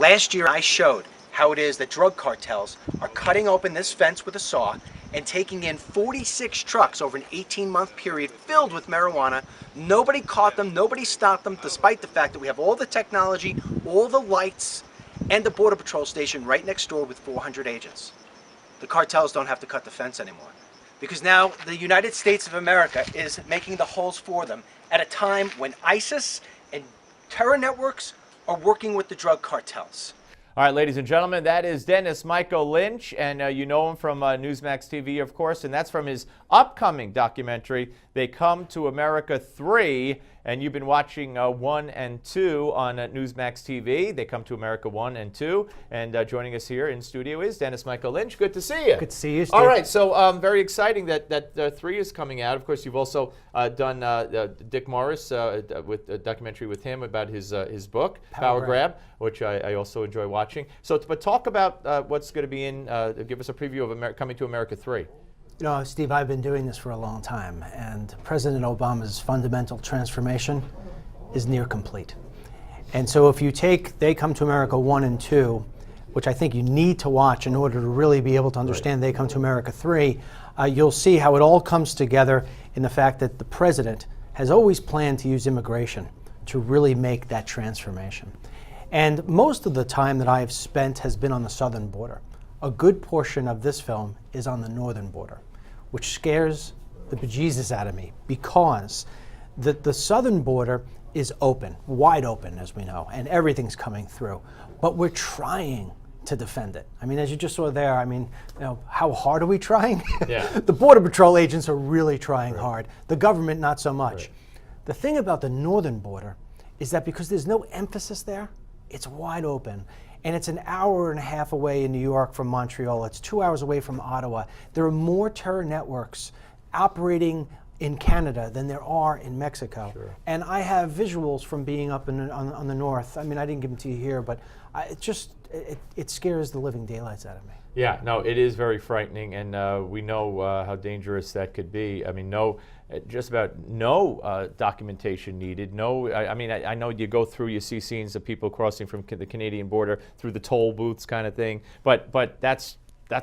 Last year I showed how it is that drug cartels are cutting open this fence with a saw and taking in 46 trucks over an 18-month period filled with marijuana. Nobody caught them, nobody stopped them, despite the fact that we have all the technology, all the lights, and the Border Patrol station right next door with 400 agents. The cartels don't have to cut the fence anymore, because now the United States of America is making the holes for them at a time when ISIS and terror networks are working with the drug cartels. All right, ladies and gentlemen, that is Dennis Michael Lynch, and you know him from Newsmax TV, of course, and that's from his upcoming documentary, They Come to America 3, and you've been watching 1 and 2 on Newsmax TV. They Come to America 1 and 2, and joining us here in studio is Dennis Michael Lynch. Good to see you. Good to see you, Steve. All right, so very exciting that 3 is coming out. Of course, you've also done Dick Morris with a documentary with him about his book, Power Grab, which I also enjoy watching. So, but talk about what's going to be in, give us a preview of Coming to America 3. You know, Steve, I've been doing this for a long time, and President Obama's fundamental transformation is near complete. And so if you take They Come to America 1 and 2, which I think you need to watch in order to really be able to understand They Come to America 3, you'll see how it all comes together in the fact that the president has always planned to use immigration to really make that transformation. And most of the time that I have spent has been on the southern border. A good portion of this film is on the northern border, which scares the bejesus out of me, because the southern border is open, wide open, as we know, and everything's coming through. But we're trying to defend it. I mean, as you just saw there, I mean, you know, how hard are we trying? Yeah. The Border Patrol agents are really trying hard. The government, not so much. Right. The thing about the northern border is that because there's no emphasis there, it's wide open. And it's an hour and a half away in New York from Montreal. It's 2 hours away from Ottawa. There are more terror networks operating in Canada than there are in Mexico. Sure. And I have visuals from being up on the north. I mean, I didn't give them to you here, but it scares the living daylights out of me. Yeah, no, it is very frightening, and we know how dangerous that could be. I mean, just about no documentation needed. No, I know you go through, you see scenes of people crossing from the Canadian border through the toll booths kind of thing, but that's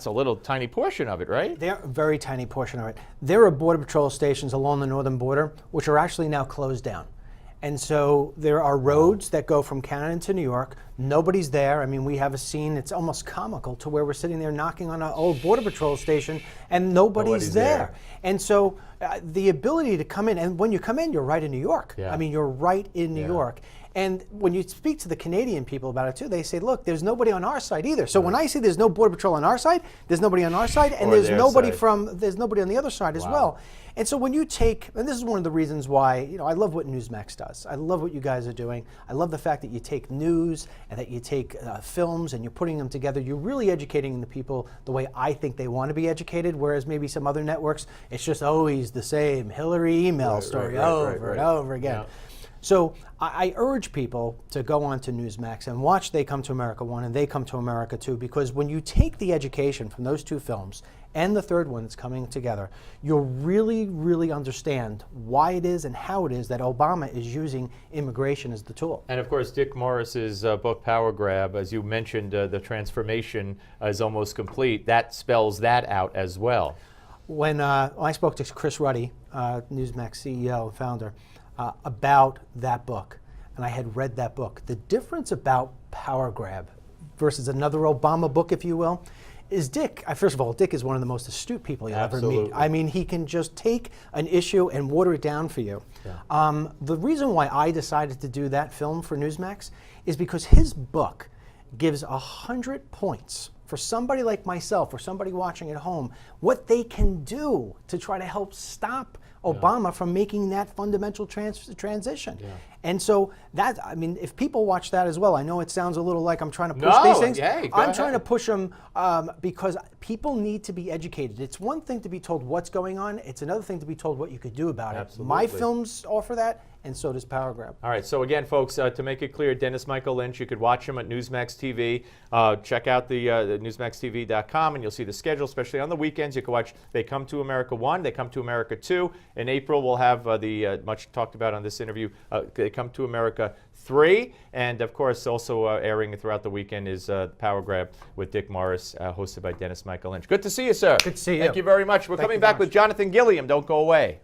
a little tiny portion of it, right? They're a very tiny portion of it. There are Border Patrol stations along the northern border which are actually now closed down. And so there are roads that go from Canada to New York. Nobody's there. I mean, we have a scene, it's almost comical, to where we're sitting there knocking on an old Border Patrol station and nobody's there. And so the ability to come in, and when you come in, you're right in New York. Yeah. I mean, you're right in New York. And when you speak to the Canadian people about it too, they say, look, there's nobody on our side either. So when I say there's no Border Patrol on our side, there's nobody on our side, and there's nobody on the other side as well. And so when you take, and this is one of the reasons why, you know, I love what Newsmax does. I love what you guys are doing. I love the fact that you take news and that you take films and you're putting them together. You're really educating the people the way I think they want to be educated, whereas maybe some other networks, it's just always the same Hillary email story over and over again. Yeah. So I urge people to go on to Newsmax and watch They Come to America 1 and They Come to America 2, because when you take the education from those two films and the third one that's coming together, you'll really, really understand why it is and how it is that Obama is using immigration as the tool. And of course, Dick Morris's book, Power Grab, as you mentioned, the transformation is almost complete. That spells that out as well. When I spoke to Chris Ruddy, Newsmax CEO and founder, about that book, and I had read that book, the difference about Power Grab versus another Obama book, if you will, is Dick. First of all, Dick is one of the most astute people you'll ever meet. I mean, he can just take an issue and water it down for you. Yeah. The reason why I decided to do that film for Newsmax is because his book gives 100 points for somebody like myself or somebody watching at home, what they can do to try to help stop Obama from making that fundamental transition. Yeah. And so that, I mean, if people watch that as well, I know it sounds a little like I'm trying to push these things. I'm trying to push them because people need to be educated. It's one thing to be told what's going on. It's another thing to be told what you could do about it. My films offer that, and so does Power Grab. All right, so again, folks, to make it clear, Dennis Michael Lynch, you could watch him at Newsmax TV. Check out the NewsmaxTV.com, and you'll see the schedule, especially on the weekends. You can watch They Come to America 1, They Come to America 2. In April, we'll have the much talked about on this interview, They Come to America 3. And, of course, also airing throughout the weekend is Power Grab with Dick Morris, hosted by Dennis Michael Lynch. Good to see you, sir. Good to see you. Thank you very much. We're coming back with Jonathan Gilliam. Don't go away.